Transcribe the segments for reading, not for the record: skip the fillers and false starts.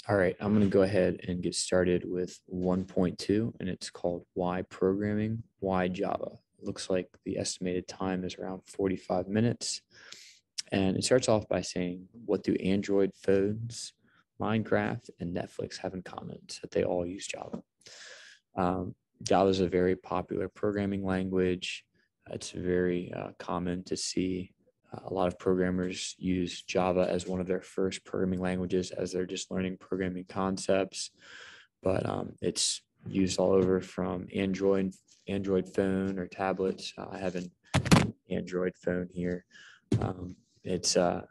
All right, I'm going to go ahead and get started with 1.2, and it's called Why Programming, Why Java. It looks like the estimated time is around 45 minutes. And it starts off by saying, what do Android phones, Minecraft, and Netflix have in common? It's that they all use Java. Java is a very popular programming language. It's very common to see a lot of programmers use Java as one of their first programming languages as they're just learning programming concepts. But it's used all over from Android phone or tablets. I have an Android phone here. It's a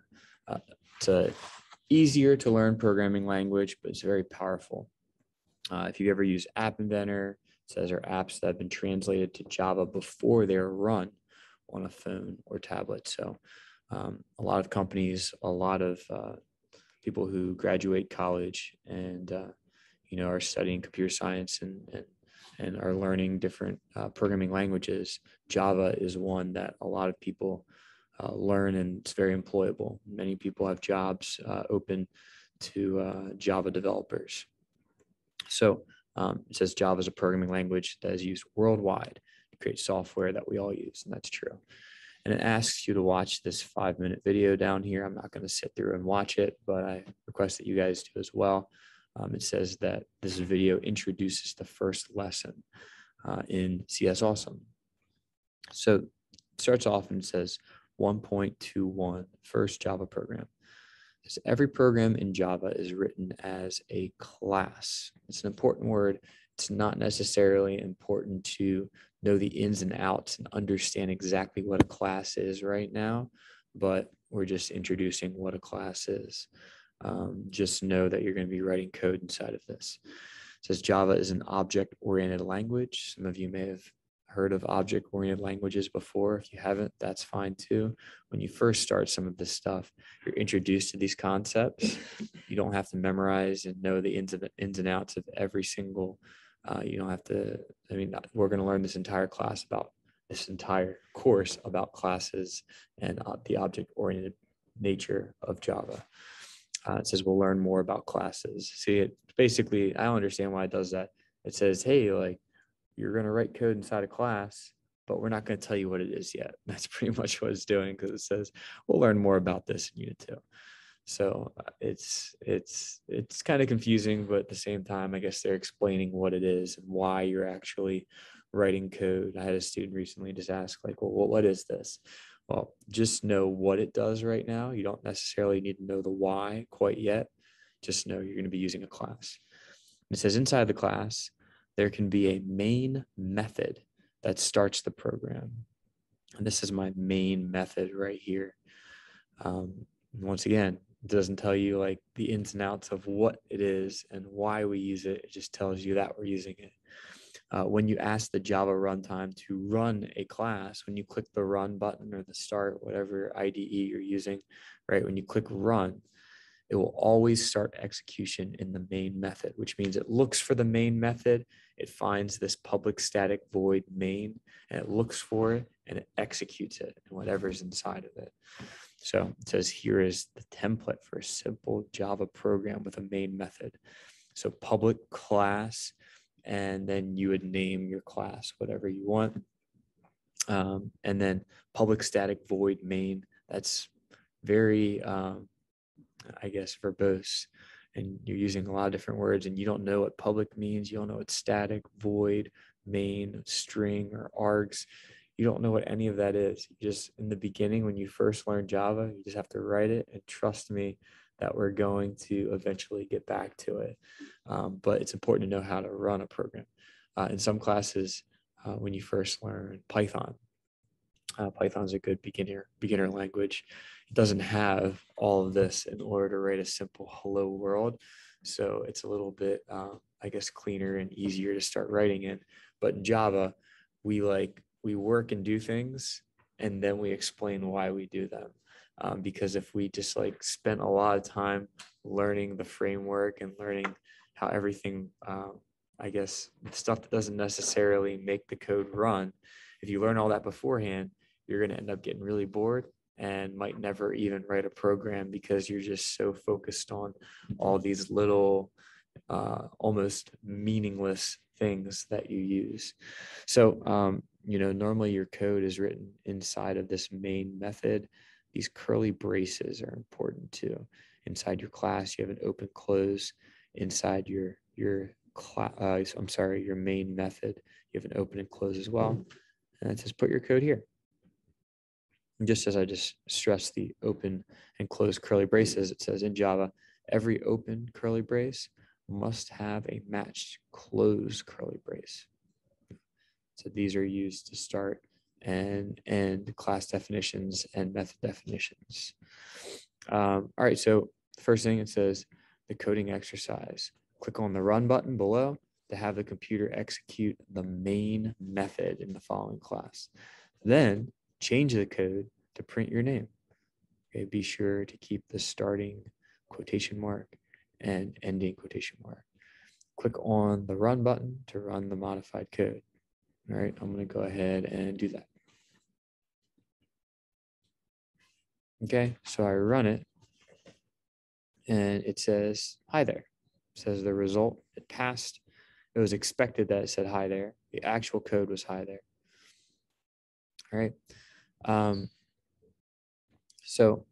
easier to learn programming language, but it's very powerful. If you ever use App Inventor, it says are apps that have been translated to Java before they're run on a phone or tablet. So a lot of companies, a lot of people who graduate college and are studying computer science and are learning different programming languages, Java is one that a lot of people learn, and it's very employable. Many people have jobs open to Java developers. So it says Java is a programming language that is used worldwide to create software that we all use, and that's true. And it asks you to watch this 5-minute video down here. I'm not going to sit through and watch it, but I request that you guys do as well. It says that this video introduces the first lesson in CS Awesome. So it starts off and it says 1.21, first Java program. Because every program in Java is written as a class. It's an important word. It's not necessarily important to know the ins and outs and understand exactly what a class is right now, but we're just introducing what a class is. Just know that you're going to be writing code inside of this. It says Java is an object-oriented language. Some of you may have heard of object-oriented languages before. If you haven't, that's fine too. When you first start some of this stuff, you're introduced to these concepts. You don't have to memorize and know the ins and outs of every single. You don't have to. We're going to learn this entire course about classes and the object-oriented nature of Java. It says we'll learn more about classes. See, it basically, I don't understand why it does that. It says, hey, like, you're going to write code inside a class, but we're not going to tell you what it is yet. That's pretty much what it's doing, because it says we'll learn more about this in Unit 2. So it's kind of confusing, but at the same time, I guess they're explaining what it is and why you're actually writing code. I had a student recently just ask, like, well, what is this? Well, just know what it does right now. You don't necessarily need to know the why quite yet. Just know you're going to be using a class. It says inside the class, there can be a main method that starts the program. And this is my main method right here. Once again, it doesn't tell you like the ins and outs of what it is and why we use it. It just tells you that we're using it. When you ask the Java runtime to run a class, when you click the run button or the start, whatever IDE you're using, right? When you click run, it will always start execution in the main method, which means it looks for the main method. It finds this public static void main, and it looks for it and it executes it and whatever's inside of it. So it says here is the template for a simple Java program with a main method. So public class, and then you would name your class whatever you want. And then public static void main, that's very, verbose, and you're using a lot of different words and you don't know what public means. You don't know what static, void, main, string, or args. You don't know what any of that is. You just, in the beginning, when you first learn Java, you just have to write it, and trust me that we're going to eventually get back to it. But it's important to know how to run a program. In some classes, when you first learn Python, Python is a good beginner language. It doesn't have all of this in order to write a simple hello world. So it's a little bit, cleaner and easier to start writing in. But in Java, we work and do things, and then we explain why we do them. Because if we just spent a lot of time learning the framework and learning how everything, stuff that doesn't necessarily make the code run, if you learn all that beforehand, you're going to end up getting really bored and might never even write a program because you're just so focused on all these little almost meaningless things that you use. So, normally your code is written inside of this main method. These curly braces are important too. Inside your class, you have an open close. Inside your main method, you have an open and close as well. And it says put your code here. And just as I just stressed the open and close curly braces, it says in Java, every open curly brace must have a matched close curly brace. So these are used to start and end class definitions and method definitions. All right, so the first thing it says, the coding exercise. Click on the run button below to have the computer execute the main method in the following class. Then change the code to print your name. Okay, be sure to keep the starting quotation mark and ending quotation mark. Click on the run button to run the modified code. All right, I'm going to go ahead and do that. Okay, so I run it and it says, hi there. It says the result, it passed. It was expected that it said hi there. The actual code was hi there. All right.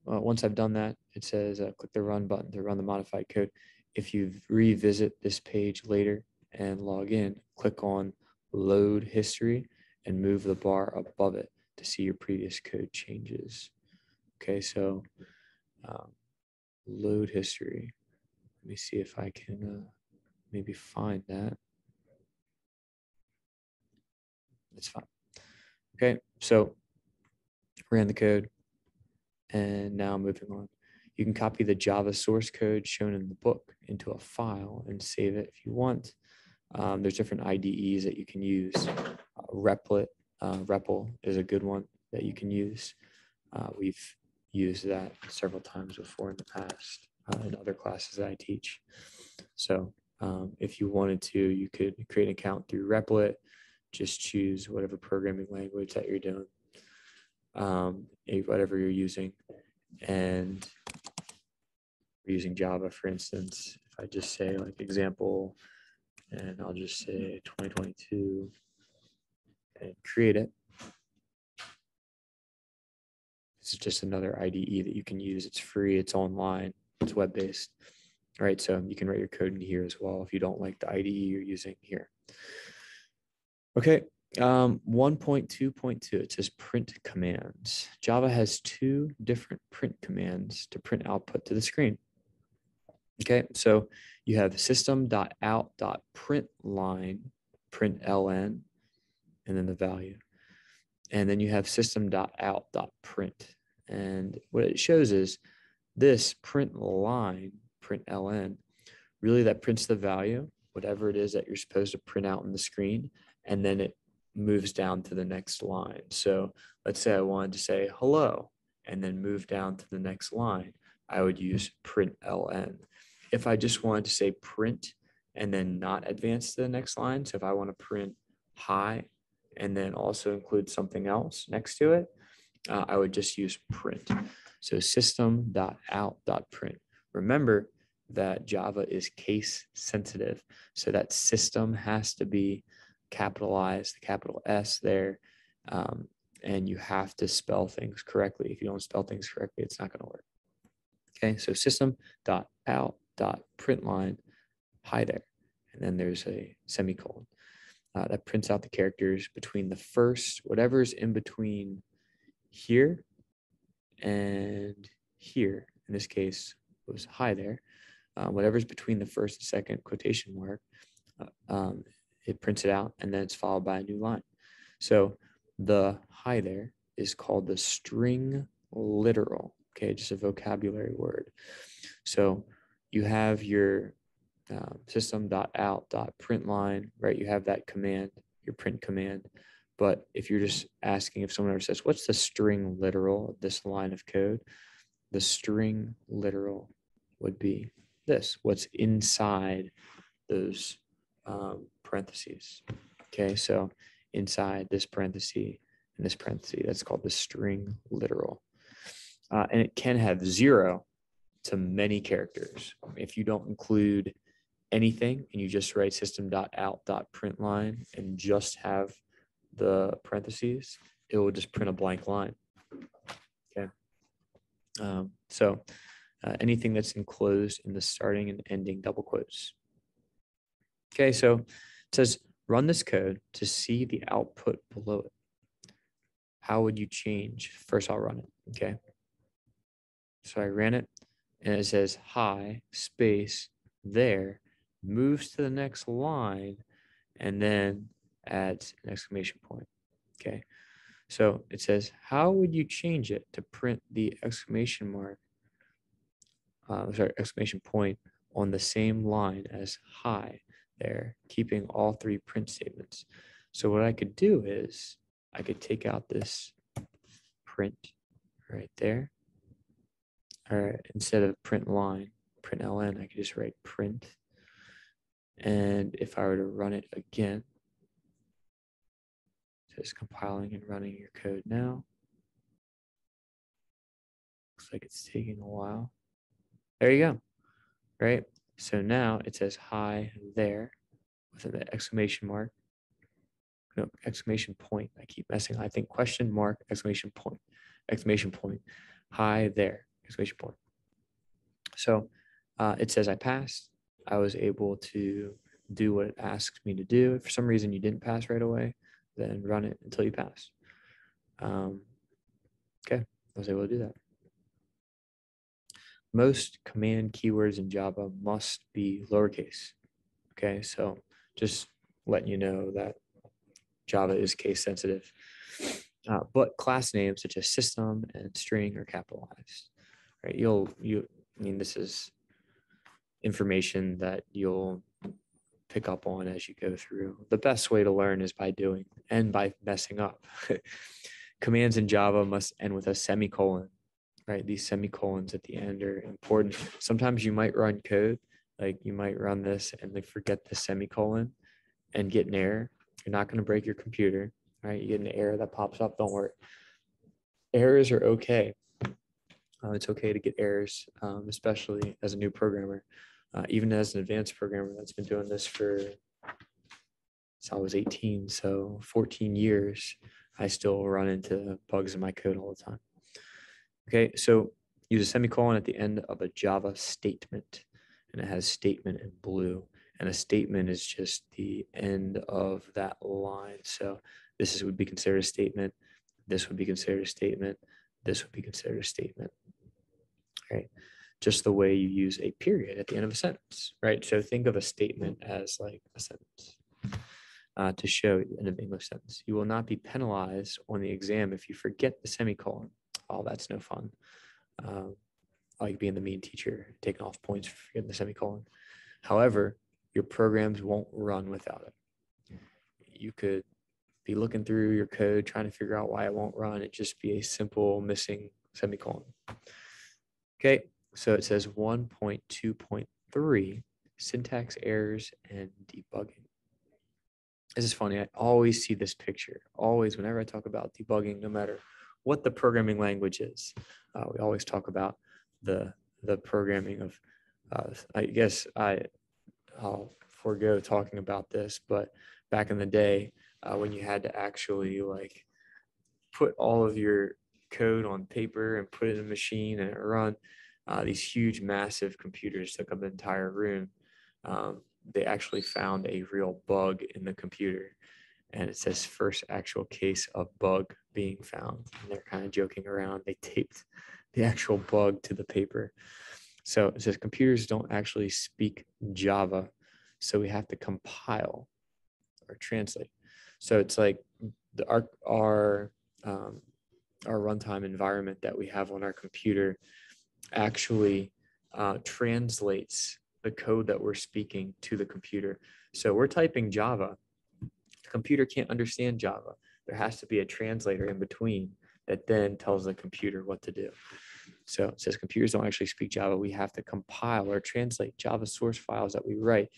Once I've done that, it says click the run button to run the modified code. If you revisit this page later and log in, click on load history and move the bar above it to see your previous code changes. Okay, so load history. Let me see if I can maybe find that. It's fine. Okay, so ran the code and now moving on. You can copy the Java source code shown in the book into a file and save it if you want. There's different IDEs that you can use. Replit, REPL is a good one that you can use. We've used that several times before in the past in other classes that I teach. So if you wanted to, you could create an account through Replit, just choose whatever programming language that you're doing, whatever you're using. And we're using Java, for instance. If I just say like example, and I'll just say 2022 and create it. This is just another IDE that you can use. It's free, it's online, it's web-based. All right, so you can write your code in here as well if you don't like the IDE you're using here. Okay, 1.2.2, it says print commands. Java has two different print commands to print output to the screen. Okay, so you have system.out.println, print ln, and then the value. And then you have system.out.print. And what it shows is this print line, print ln, really that prints the value, whatever it is that you're supposed to print out on the screen, and then it moves down to the next line. So let's say I wanted to say hello and then move down to the next line. I would use print ln. If I just wanted to say print and then not advance to the next line, so if I want to print hi and then also include something else next to it, I would just use print. So system.out.print. Remember that Java is case sensitive. So that system has to be capitalized, the capital S there. And you have to spell things correctly. If you don't spell things correctly, it's not going to work. Okay, so system.out.println, hi there. And then there's a semicolon. That prints out the characters between the first, whatever's in between here and here. In this case, was hi there. Whatever's between the first and second quotation mark, it prints it out, and then it's followed by a new line. So the hi there is called the string literal. Okay, just a vocabulary word. So you have your system.out.println, right? You have that command, your print command. But if you're just asking, if someone ever says, what's the string literal of this line of code? The string literal would be this, what's inside those parentheses. Okay, so inside this parenthesis and this parenthesis, that's called the string literal. And it can have 0 to many characters. If you don't include anything and you just write system.out.println and just have the parentheses, it will just print a blank line. Okay. So anything that's enclosed in the starting and ending double quotes. Okay, so it says run this code to see the output below it. How would you change? First, I'll run it. Okay. So I ran it and it says hi space there, moves to the next line, and then adds an exclamation point. Okay. So it says, how would you change it to print the exclamation mark, exclamation point on the same line as hi there, keeping all 3 print statements? So what I could do is I could take out this print right there. Or instead of print line, print ln, I could just write print. And if I were to run it again, just compiling and running your code now. Looks like it's taking a while. There you go, right? So now it says hi there with an exclamation mark. No, exclamation point. I keep messing. I think question mark, exclamation point, hi there, exclamation point. So it says I passed. I was able to do what it asked me to do. If for some reason you didn't pass right away, then run it until you pass. Okay, I was able to do that. Most command keywords in Java must be lowercase. Okay, so just letting you know that Java is case sensitive. But class names such as system and string are capitalized. Right? I mean, this is information that you'll pick up on as you go through. The best way to learn is by doing and by messing up. Commands in Java must end with a semicolon, right? These semicolons at the end are important. Sometimes you might run code, like you might run this and like forget the semicolon and get an error. You're not going to break your computer, right? You get an error that pops up, don't worry. Errors are okay. It's okay to get errors, especially as a new programmer. Even as an advanced programmer that's been doing this since I was 18, so 14 years, I still run into bugs in my code all the time. Okay, so use a semicolon at the end of a Java statement, and it has statement in blue, and a statement is just the end of that line. So this would be considered a statement, this would be considered a statement, this would be considered a statement, right? Just the way you use a period at the end of a sentence, right? So think of a statement as like a sentence to show the end of English sentence. You will not be penalized on the exam if you forget the semicolon. Oh, that's no fun. Like being the mean teacher, taking off points for forgetting the semicolon. However, your programs won't run without it. You could be looking through your code, trying to figure out why it won't run. It'd just be a simple missing semicolon. Okay, so it says 1.2.3, syntax errors and debugging. This is funny. I always see this picture. Always, whenever I talk about debugging, no matter what the programming language is, we always talk about the programming of. I guess I'll forego talking about this, but back in the day, when you had to actually like put all of your code on paper and put it in a machine and it run, these huge, massive computers took up the entire room. They actually found a real bug in the computer, and it says first actual case of bug being found. And they're kind of joking around. They taped the actual bug to the paper. So it says computers don't actually speak Java, so we have to compile or translate. So it's like our runtime environment that we have on our computer actually translates the code that we're speaking to the computer. So we're typing Java. The computer can't understand Java. There has to be a translator in between that then tells the computer what to do. So it says computers don't actually speak Java. We have to compile or translate Java source files that we write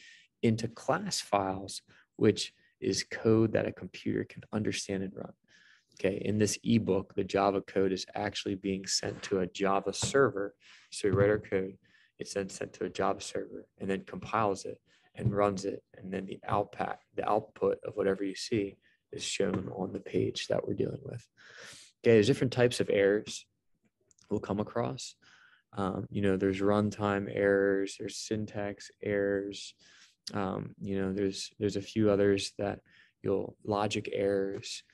into class files, which is code that a computer can understand and run. Okay, in this ebook, the Java code is actually being sent to a Java server. So we write our code, it's then sent to a Java server and then compiles it and runs it. And then the output of whatever you see is shown on the page that we're dealing with. Okay, there's different types of errors we'll come across. There's runtime errors, there's syntax errors. There's a few others that logic errors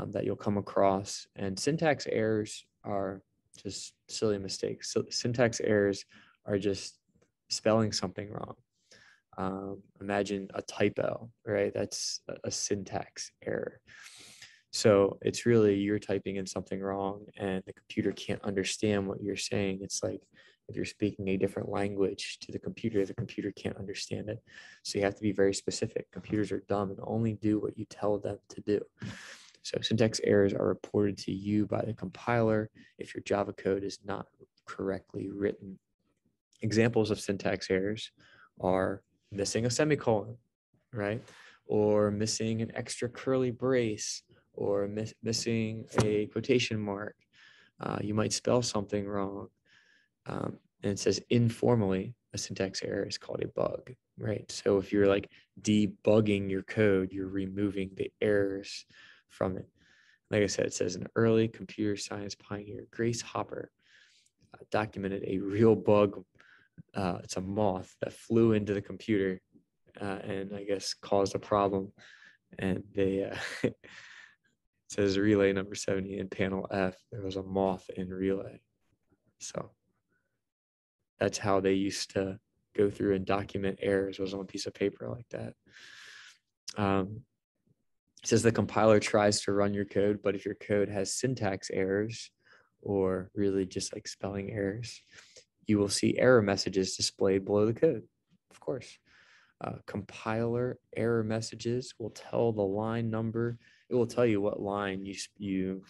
that you'll come across. And syntax errors are just silly mistakes. So syntax errors are just spelling something wrong. Imagine a typo, right? That's a syntax error. So it's really you're typing in something wrong and the computer can't understand what you're saying. It's like if you're speaking a different language to the computer can't understand it. So you have to be very specific. Computers are dumb and only do what you tell them to do. So syntax errors are reported to you by the compiler if your Java code is not correctly written. Examples of syntax errors are missing a semicolon, right? Or missing an extra curly brace, or missing a quotation mark. You might spell something wrong. And it says informally, a syntax error is called a bug, right? So if you're like debugging your code, you're removing the errors from it. Like I said, it says an early computer science pioneer, Grace Hopper, documented a real bug. It's a moth that flew into the computer and I guess caused a problem. And they, it says relay number 70 in panel F, there was a moth in relay. So that's how they used to go through and document errors, was on a piece of paper like that. It says the compiler tries to run your code, but if your code has syntax errors or really just like spelling errors, you will see error messages displayed below the code, of course. Compiler error messages will tell the line number. It will tell you what line you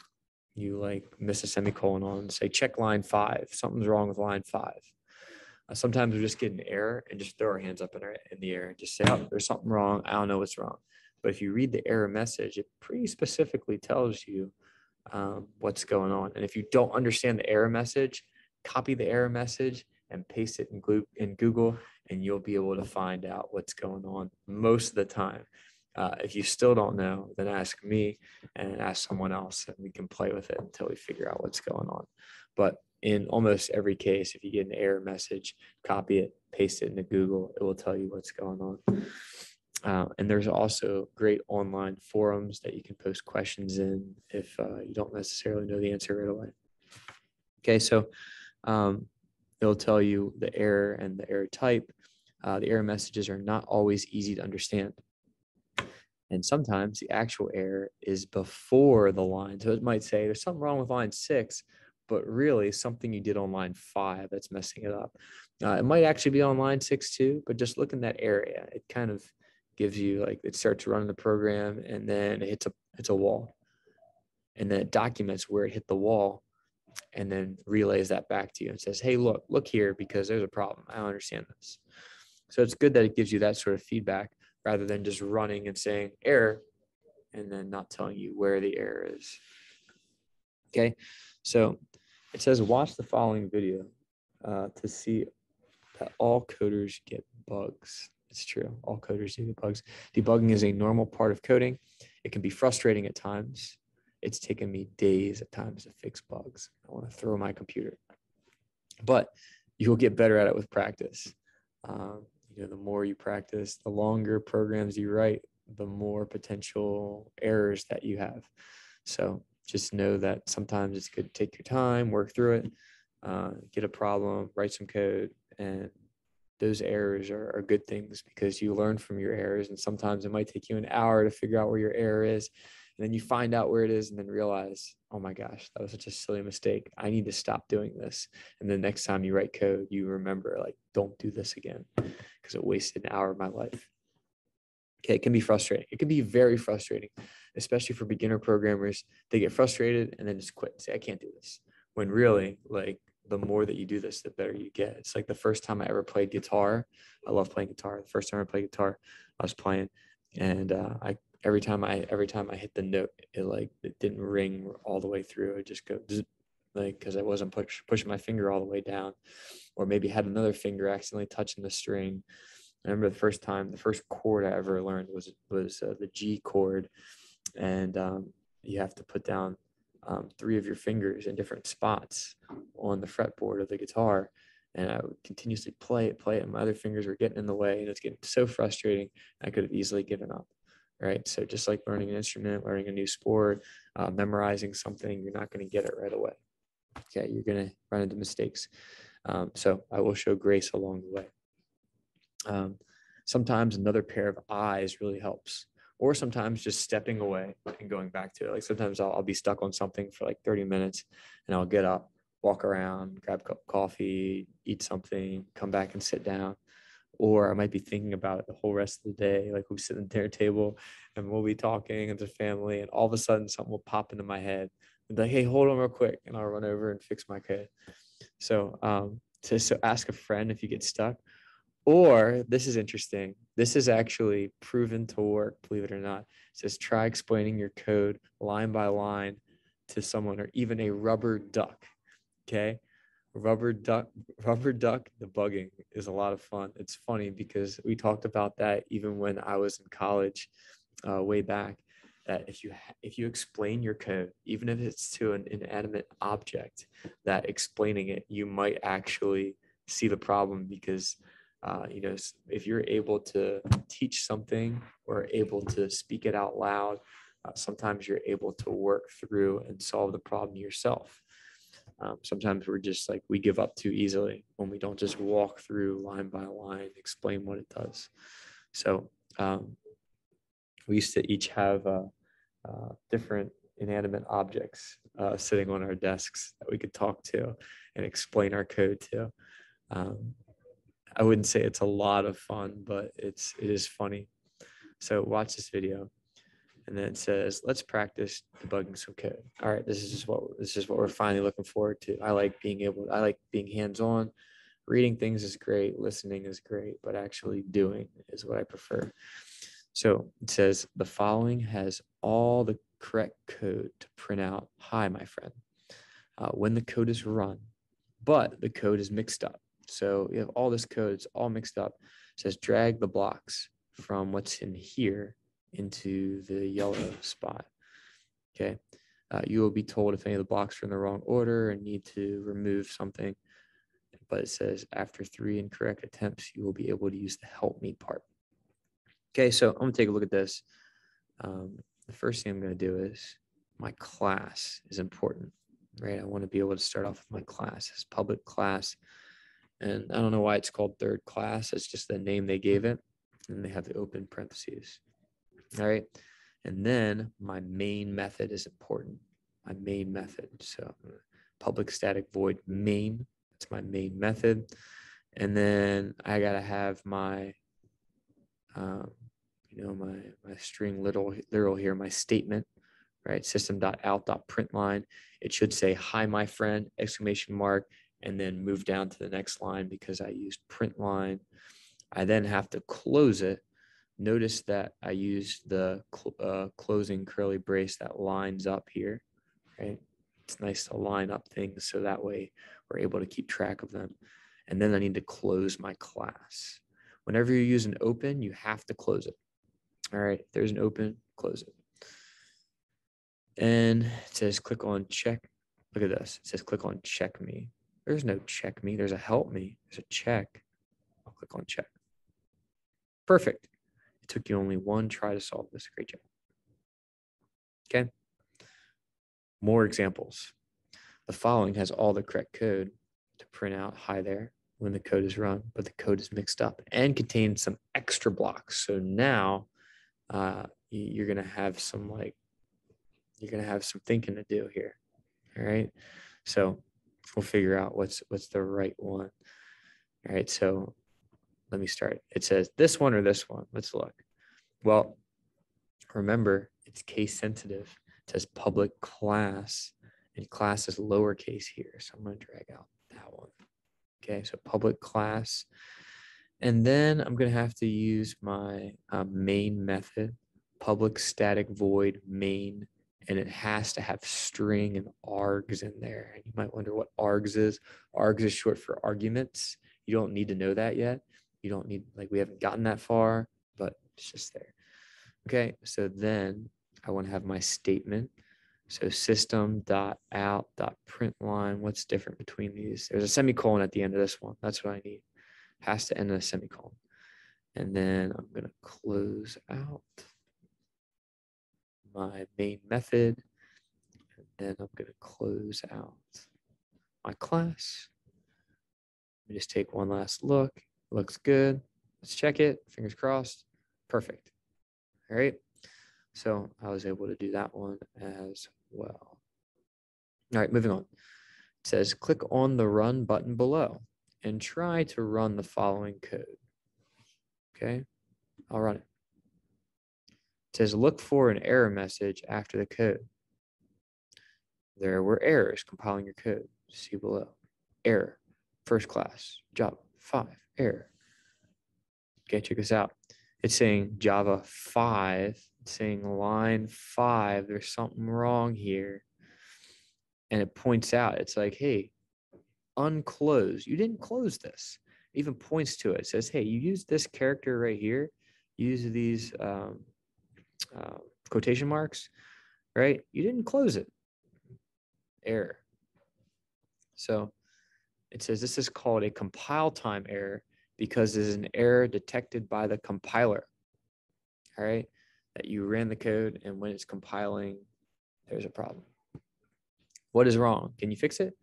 like miss a semicolon on. Say check line 5. Something's wrong with line 5. Sometimes we just get an error and just throw our hands up in the air and just say, oh, there's something wrong. I don't know what's wrong. But if you read the error message, it pretty specifically tells you what's going on. And if you don't understand the error message, copy the error message and paste it in Google, and you'll be able to find out what's going on most of the time. If you still don't know, then ask me and ask someone else, and we can play with it until we figure out what's going on. But in almost every case, if you get an error message, copy it, paste it into Google, it will tell you what's going on. And there's also great online forums that you can post questions in if you don't necessarily know the answer right away. Okay, so it'll tell you the error and the error type. The error messages are not always easy to understand. And sometimes the actual error is before the line. So it might say there's something wrong with line 6, but really something you did on line 5 that's messing it up. It might actually be on line 6 too, but just look in that area. It kind of gives you like, it starts running the program and then it hits a wall. And then it documents where it hit the wall and then relays that back to you and says, hey, look here, because there's a problem. I don't understand this. So it's good that it gives you that sort of feedback rather than just running and saying error and then not telling you where the error is. Okay, so it says watch the following video to see that all coders get bugs. It's true, all coders do get bugs. Debugging is a normal part of coding. It can be frustrating at times. It's taken me days at times to fix bugs. I want to throw my computer. But you'll get better at it with practice. The more you practice, the longer programs you write, the more potential errors that you have. So just know that sometimes it's good to take your time, work through it, get a problem, write some code, and those errors are good things because you learn from your errors. And sometimes it might take you an hour to figure out where your error is. And then you find out where it is and then realize, oh my gosh, that was such a silly mistake. I need to stop doing this. And the next time you write code, you remember, like, don't do this again because it wasted an hour of my life. Okay, it can be frustrating. It can be very frustrating, especially for beginner programmers. They get frustrated and then just quit and say, I can't do this. When really, like, the more that you do this, the better you get. It's like the first time I ever played guitar. I love playing guitar. The first time I played guitar, I was playing and every time I hit the note, it didn't ring all the way through. It just go like, because I wasn't pushing my finger all the way down, or maybe had another finger accidentally touching the string. I remember the first chord I ever learned was the G chord, and you have to put down 3 of your fingers in different spots on the fretboard of the guitar. And I would continuously play it, and my other fingers were getting in the way, and it's getting so frustrating. I could have easily given up, right? So just like learning an instrument, learning a new sport, memorizing something, you're not going to get it right away. Okay, you're going to run into mistakes. So I will show grace along the way. Sometimes another pair of eyes really helps, or sometimes just stepping away and going back to it. Like sometimes I'll be stuck on something for like 30 minutes, and I'll get up, walk around, grab a cup of coffee, eat something, come back and sit down. Or I might be thinking about it the whole rest of the day. Like we'll sit at the dinner table and we'll be talking as a family, and all of a sudden something will pop into my head. And like, hey, hold on real quick, and I'll run over and fix my code. So so ask a friend if you get stuck. Or this is interesting. This is actually proven to work, believe it or not. It says try explaining your code line by line to someone, or even a rubber duck. Okay. Rubber duck debugging is a lot of fun. It's funny because we talked about that even when I was in college, way back, that if you explain your code, even if it's to an inanimate object, that explaining it, you might actually see the problem, because if you're able to teach something or able to speak it out loud, sometimes you're able to work through and solve the problem yourself. Sometimes we're just like, we give up too easily when we don't just walk through line by line, explain what it does. So we used to each have different inanimate objects sitting on our desks that we could talk to and explain our code to. I wouldn't say it's a lot of fun, but it is funny. So watch this video. And then it says, let's practice debugging some code. All right, this is what we're finally looking forward to. I like being hands-on. Reading things is great, listening is great, but actually doing is what I prefer. So it says, the following has all the correct code to print out, hi, my friend, when the code is run, but the code is mixed up. So you have all this code, it's all mixed up. It says, drag the blocks from what's in here into the yellow spot. Okay. You will be told if any of the blocks are in the wrong order and need to remove something. But it says after 3 incorrect attempts, you will be able to use the help me part. Okay, so I'm gonna take a look at this. The first thing I'm gonna do is my class is important, right? I want to be able to start off with my class as public class. And I don't know why it's called third class. It's just the name they gave it. And they have the open parentheses. All right. And then my main method is important. My main method. So public static void main. That's my main method. And then I got to have my, my string literal here, my statement, right? System.out.println. It should say, hi, my friend, exclamation mark, and then move down to the next line because I used print line. I then have to close it. Notice that I used the closing curly brace that lines up here, right? It's nice to line up things so that way we're able to keep track of them. And then I need to close my class. Whenever you use an open, you have to close it. All right, if there's an open, close it. And it says click on check. Look at this. It says click on check me. There's no check me. There's a help me. There's a check. I'll click on check. Perfect. It took you only one try to solve this. Great job. Okay. More examples. The following has all the correct code to print out hi there when the code is run, but the code is mixed up and contains some extra blocks. So now you're going to have some thinking to do here. All right. So we'll figure out what's the right one. All right. So let me start. It says this one or this one. Let's look. Well, remember, it's case sensitive. It says public class, and class is lowercase here. So I'm going to drag out that one. Okay, so public class. And then I'm going to have to use my main method, public static void main, and it has to have string and args in there. And you might wonder what args is. Args is short for arguments. You don't need to know that yet. You don't need, like, we haven't gotten that far, but it's just there. Okay, so then I want to have my statement. So system.out.println. What's different between these? There's a semicolon at the end of this one. That's what I need. Has to end in a semicolon. And then I'm going to close out my main method. And then I'm going to close out my class. Let me just take one last look. Looks good. Let's check it. Fingers crossed. Perfect. All right. So I was able to do that one as well. All right, moving on. It says click on the run button below and try to run the following code. Okay, I'll run it. It says look for an error message after the code. There were errors compiling your code. See below. Error. First class. Java 5. Error. Okay, check this out. It's saying Java 5. It's saying line 5. There's something wrong here. And it points out, it's like, hey, unclose. You didn't close this. It even points to it. It says, hey, you used this character right here. Use these quotation marks, right? You didn't close it. Error. So it says this is called a compile time error because there's an error detected by the compiler. All right, that you ran the code and when it's compiling, there's a problem. What is wrong? Can you fix it?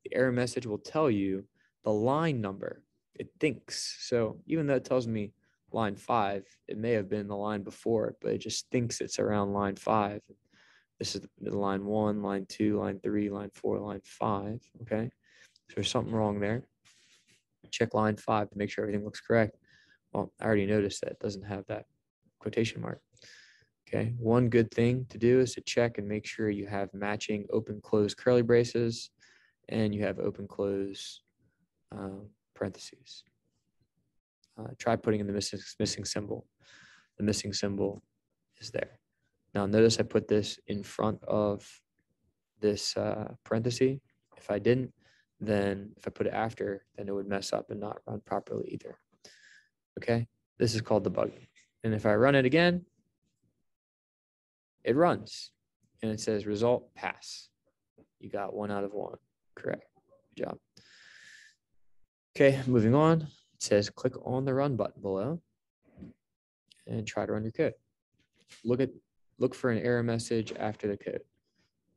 The error message will tell you the line number. It thinks. So even though it tells me line 5, it may have been the line before it, but it just thinks it's around line 5. This is the line 1, line 2, line 3, line 4, line 5. Okay. So there's something wrong there. Check line 5 to make sure everything looks correct. Well, I already noticed that it doesn't have that quotation mark. Okay, one good thing to do is to check and make sure you have matching open close curly braces and you have open close parentheses. Try putting in the missing symbol. The missing symbol is there. Now notice I put this in front of this parenthesis. If I didn't, then if I put it after, then it would mess up and not run properly either. Okay, this is called debugging. And if I run it again, it runs and it says result pass. You got 1 out of 1. Correct. Good job. Okay, moving on. It says click on the run button below and try to run your code. Look for an error message after the code.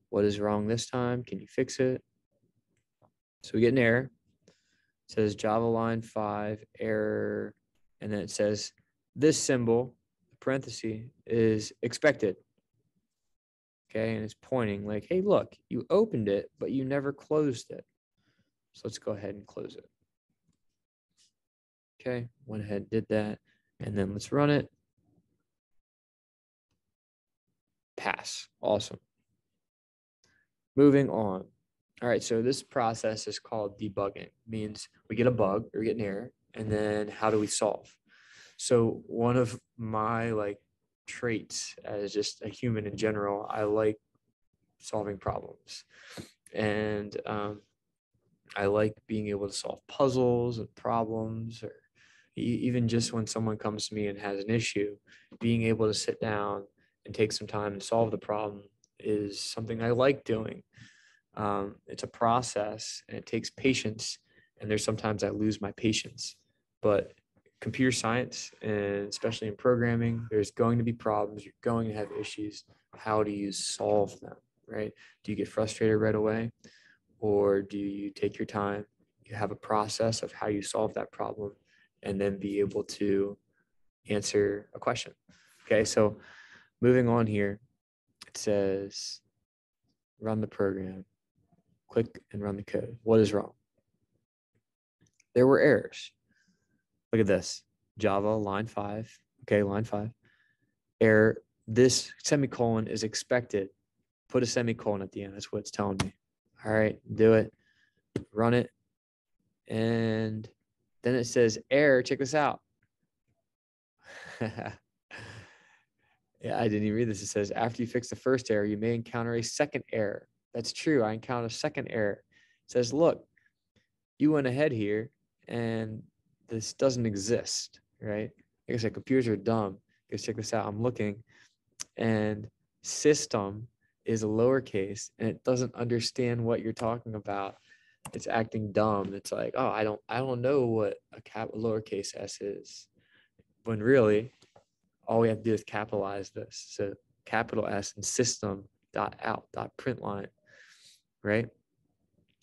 What is wrong this time? Can you fix it? So we get an error. It says Java line 5 error, and then it says this symbol, parenthesis, is expected. Okay, and it's pointing like, hey, look, you opened it, but you never closed it. So let's go ahead and close it. Okay, went ahead and did that, and then let's run it. Pass. Awesome. Moving on. All right, so this process is called debugging. It means we get a bug or get an error, and then how do we solve? So one of my traits as just a human in general, I like solving problems, and I like being able to solve puzzles and problems, or even just when someone comes to me and has an issue, being able to sit down and take some time and solve the problem is something I like doing. It's a process and it takes patience, and there's sometimes I lose my patience, but computer science, and especially in programming, there's going to be problems. You're going to have issues. How do you solve them, right? Do you get frustrated right away, or do you take your time? You have a process of how you solve that problem and then be able to answer a question. Okay, so moving on here, it says run the program. Click and run the code. What is wrong? There were errors. Look at this. Java line 5. Okay, line 5. Error. This semicolon is expected. Put a semicolon at the end. That's what it's telling me. All right, do it. Run it. And then it says error. Check this out. Yeah, I didn't even read this. It says, after you fix the first error, you may encounter a second error. That's true. I encountered a second error. It says, look, you went ahead here and this doesn't exist, right? Like I said, computers are dumb. Because check this out. I'm looking and system is a lowercase and it doesn't understand what you're talking about. It's acting dumb. It's like, oh, I don't know what a lowercase s is. When really, all we have to do is capitalize this. So capital S and system.out.println, right?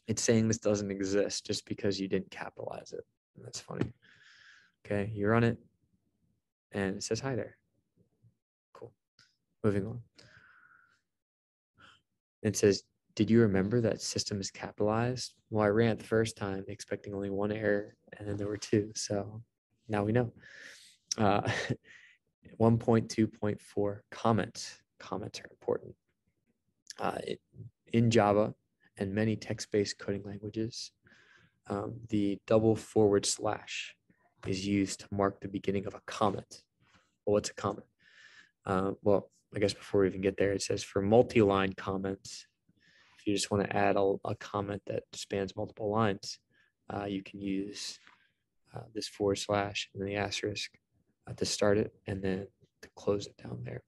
It's saying this doesn't exist just because you didn't capitalize it. And that's funny. Okay, you run it and it says hi there. Cool. Moving on. It says, did you remember that system is capitalized? Well, I ran it the first time expecting only one error and then there were two. So now we know. 1.2.4 comments. Comments are important. In Java and many text-based coding languages, the double forward slash is used to mark the beginning of a comment. Well, what's a comment? Well, I guess before we even get there, it says for multi-line comments, if you just want to add a comment that spans multiple lines, you can use this forward slash and then the asterisk to start it and then to close it down there.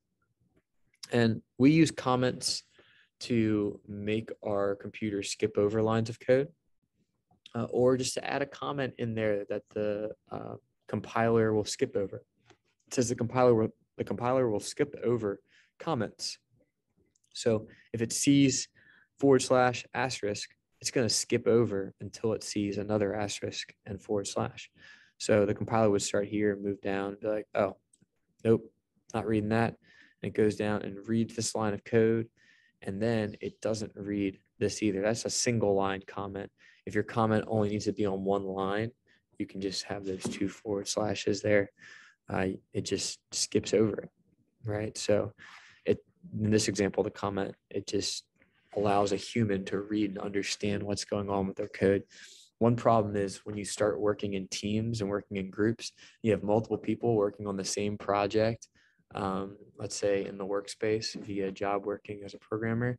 And we use comments to make our computer skip over lines of code, or just to add a comment in there that the compiler will skip over. It says the compiler will skip over comments. So if it sees forward slash asterisk, it's going to skip over until it sees another asterisk and forward slash. So the compiler would start here and move down and be like, oh, nope, not reading that. And it goes down and reads this line of code. And then it doesn't read this either. That's a single line comment. If your comment only needs to be on one line, you can just have those two forward slashes there. It just skips over it, right? So in this example, the comment, it just allows a human to read and understand what's going on with their code. One problem is when you start working in teams and working in groups, you have multiple people working on the same project. Let's say in the workspace, if you get a job working as a programmer,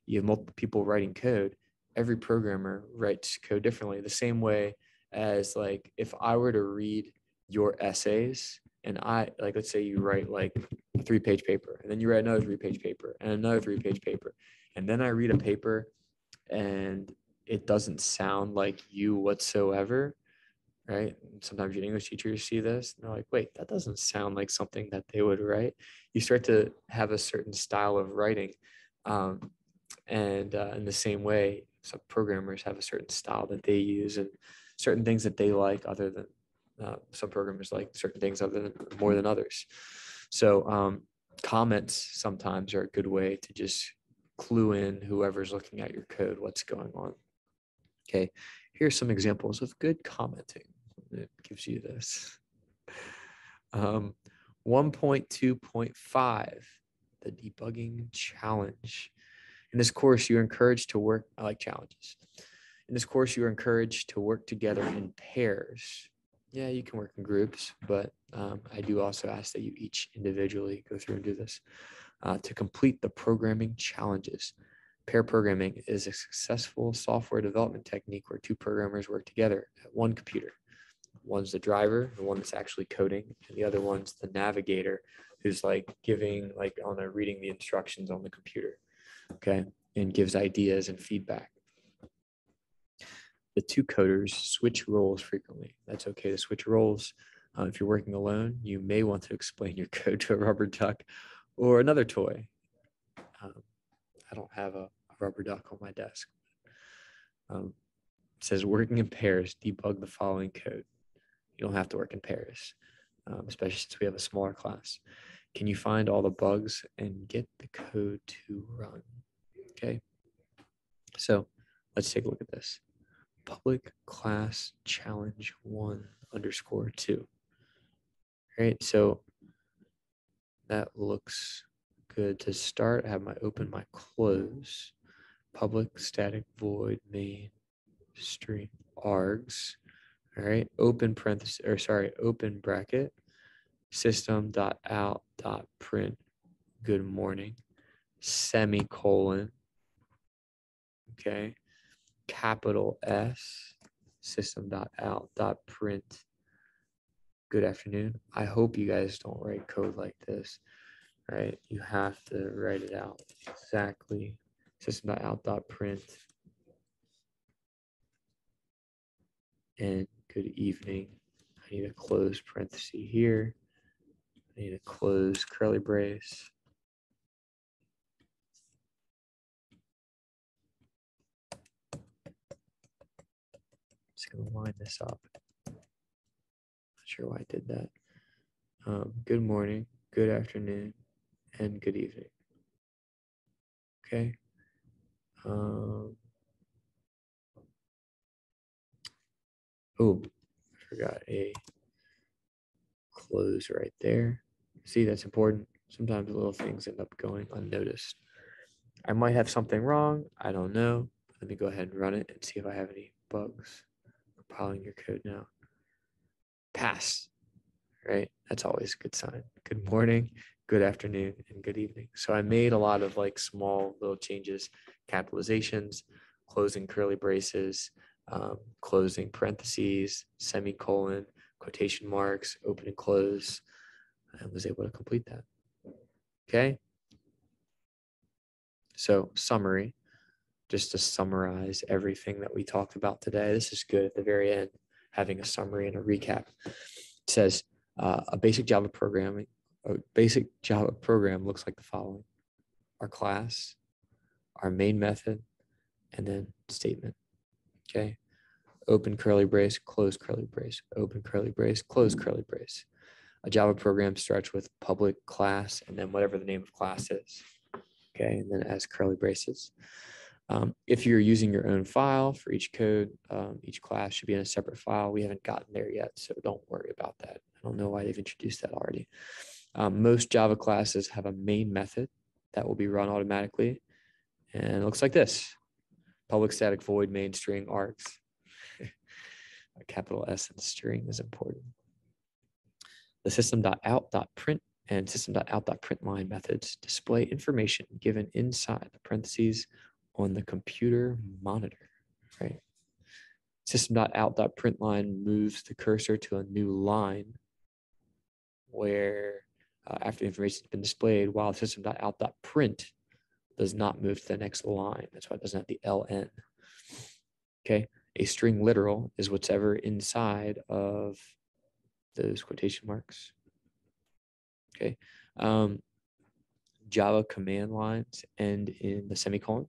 you have multiple people writing code. Every programmer writes code differently. The same way as like if I were to read your essays and let's say you write like a 3-page paper and then you write another 3-page paper and another 3-page paper. And then I read a paper and it doesn't sound like you whatsoever, right? Sometimes your English teachers see this and they're like, wait, that doesn't sound like something that they would write. You start to have a certain style of writing. And in the same way, some programmers have a certain style that they use and certain things that they like other than some programmers like certain things other than more than others. So comments sometimes are a good way to just clue in whoever's looking at your code, what's going on. Okay, here's some examples of good commenting. It gives you this. 1.2.5, the debugging challenge. In this course, you're encouraged to work, I like challenges. In this course, you are encouraged to work together in pairs. Yeah, you can work in groups, but I do also ask that you each individually go through and do this to complete the programming challenges. Pair programming is a successful software development technique where two programmers work together at one computer. One's the driver, the one that's actually coding, and the other one's the navigator who's like reading the instructions on the computer, okay, and gives ideas and feedback. The two coders switch roles frequently. That's okay to switch roles. If you're working alone, you may want to explain your code to a rubber duck or another toy. I don't have a rubber duck on my desk. It says working in pairs, debug the following code. You don't have to work in pairs, especially since we have a smaller class. Can you find all the bugs and get the code to run? Okay. So let's take a look at this. Public class challenge 1_2. Right. So that looks good to start. I have my open, my close. Public static void main string args. All right, open parenthesis, open bracket, system.out.println. good morning, semicolon, okay, capital S, system.out.print, good afternoon. I hope you guys don't write code like this, right? You have to write it out exactly. System.out.print and good evening. I need a close parenthesis here. I need a close curly brace. Just gonna line this up. Not sure why I did that. Good morning, good afternoon, and good evening. Okay. Oh, I forgot a close right there. See, that's important. Sometimes little things end up going unnoticed. I might have something wrong. I don't know. Let me go ahead and run it and see if I have any bugs. Compiling your code now. Pass, right? That's always a good sign. Good morning, good afternoon, and good evening. So I made a lot of like small little changes, capitalizations, closing curly braces, closing parentheses, semicolon, quotation marks, open and close. I was able to complete that. Okay. So summary, just to summarize everything that we talked about today. This is good at the very end, having a summary and a recap. It says a basic Java program looks like the following: our class, our main method, and then statement. Okay. Open curly brace, close curly brace, open curly brace, close curly brace. A Java program starts with public class and then whatever the name of class is. Okay, and then it has curly braces. If you're using your own file for each code, each class should be in a separate file. We haven't gotten there yet, so don't worry about that. I don't know why they've introduced that already. Most Java classes have a main method that will be run automatically. And it looks like this: public static void main string args. A capital S in string is important. The system.out.print and system.out.println methods display information given inside the parentheses on the computer monitor, right? System.out.println moves the cursor to a new line where after the information has been displayed, while system.out.print does not move to the next line. That's why it doesn't have the ln. Okay, a string literal is whatever inside of those quotation marks. Okay, Java command lines end in the semicolon,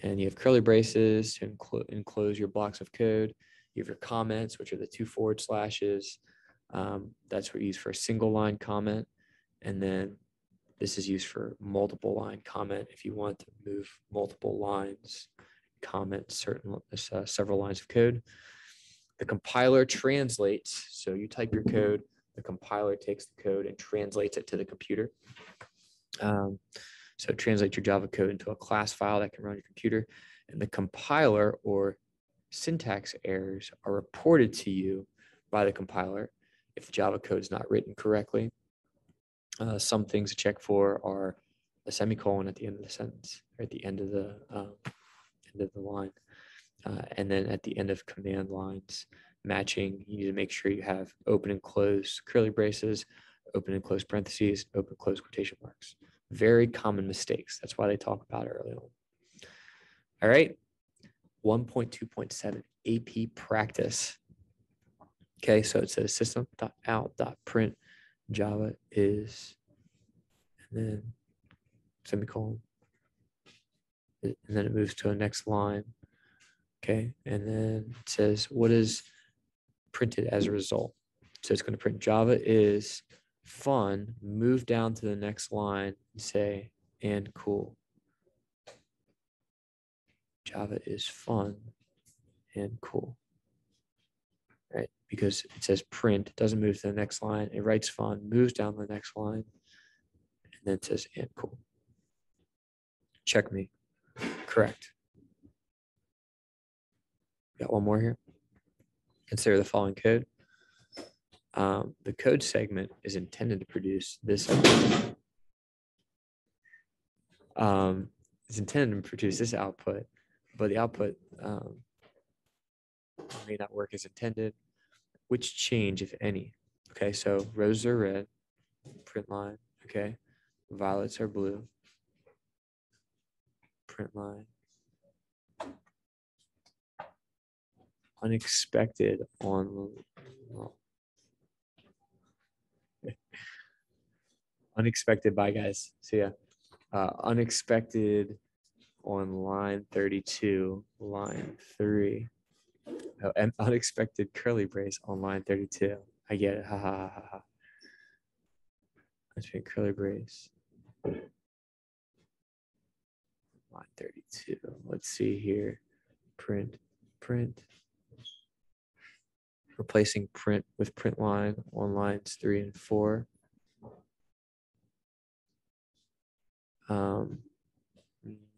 and you have curly braces to enclose your blocks of code. You have your comments, which are the 2 forward slashes. That's what you use for a single line comment, and then this is used for multiple line comment if you want to move multiple lines, comment several lines of code. The compiler translates, so you type your code, the compiler takes the code and translates it to the computer. So translate your Java code into a class file that can run on your computer, and the compiler or syntax errors are reported to you by the compiler if the Java code is not written correctly. Some things to check for are a semicolon at the end of the sentence, or at the end of the line. And then at the end of command lines, matching, you need to make sure you have open and close curly braces, open and close parentheses, open and close quotation marks. Very common mistakes. That's why they talk about it early on. All right, 1.2.7 AP practice. Okay, so it says system.out.print Java is, and then semicolon, and then it moves to a next line. Okay, and then it says what is printed as a result. So it's going to print Java is fun, move down to the next line and say, and cool. Java is fun and cool, right? Because it says print, it doesn't move to the next line. It writes fun, moves down the next line, and then it says, and cool. Check me. Correct. Got one more here. Consider the following code. The code segment is intended to produce this. It's intended to produce this output, but the output may not work as intended. Which change, if any? Okay, so roses are red, print line, okay. Violets are blue, print line. Unexpected on, well, unexpected, bye guys, see ya. Unexpected on line 32, line 3. Oh, and unexpected curly brace on line 32. I get it. Ha ha ha ha. Unexpected curly brace. Line 32. Let's see here. Print. Replacing print with print line on lines 3 and 4.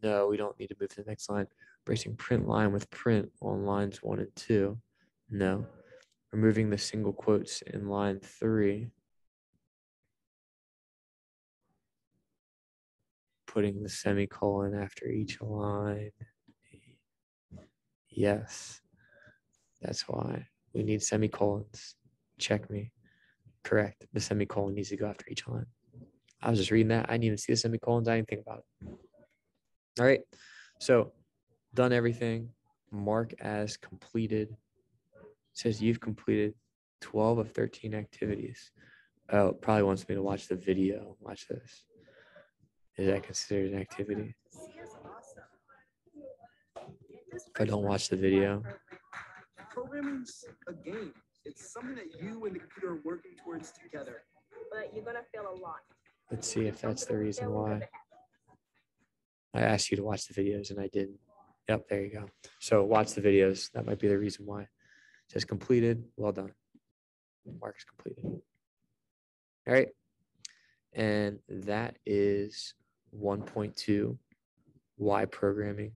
No, we don't need to move to the next line. Replacing print line with print on lines 1 and 2. No. Removing the single quotes in line 3. Putting the semicolon after each line. Yes, that's why we need semicolons. Check me. Correct. The semicolon needs to go after each line. I was just reading that. I didn't even see the semicolons. I didn't think about it. All right. So done everything. Mark as completed. It says you've completed 12 of 13 activities. Oh, it probably wants me to watch the video. Watch this. Is that considered an activity? If I don't watch the video. Programming's a game. It's something that you and the computer are working towards together. But you're gonna fail a lot. Let's see if that's the reason why. I asked you to watch the videos and I didn't. Yep, there you go. So watch the videos. That might be the reason why. It says completed. Well done. Mark is completed. All right. And that is 1.2 Y programming.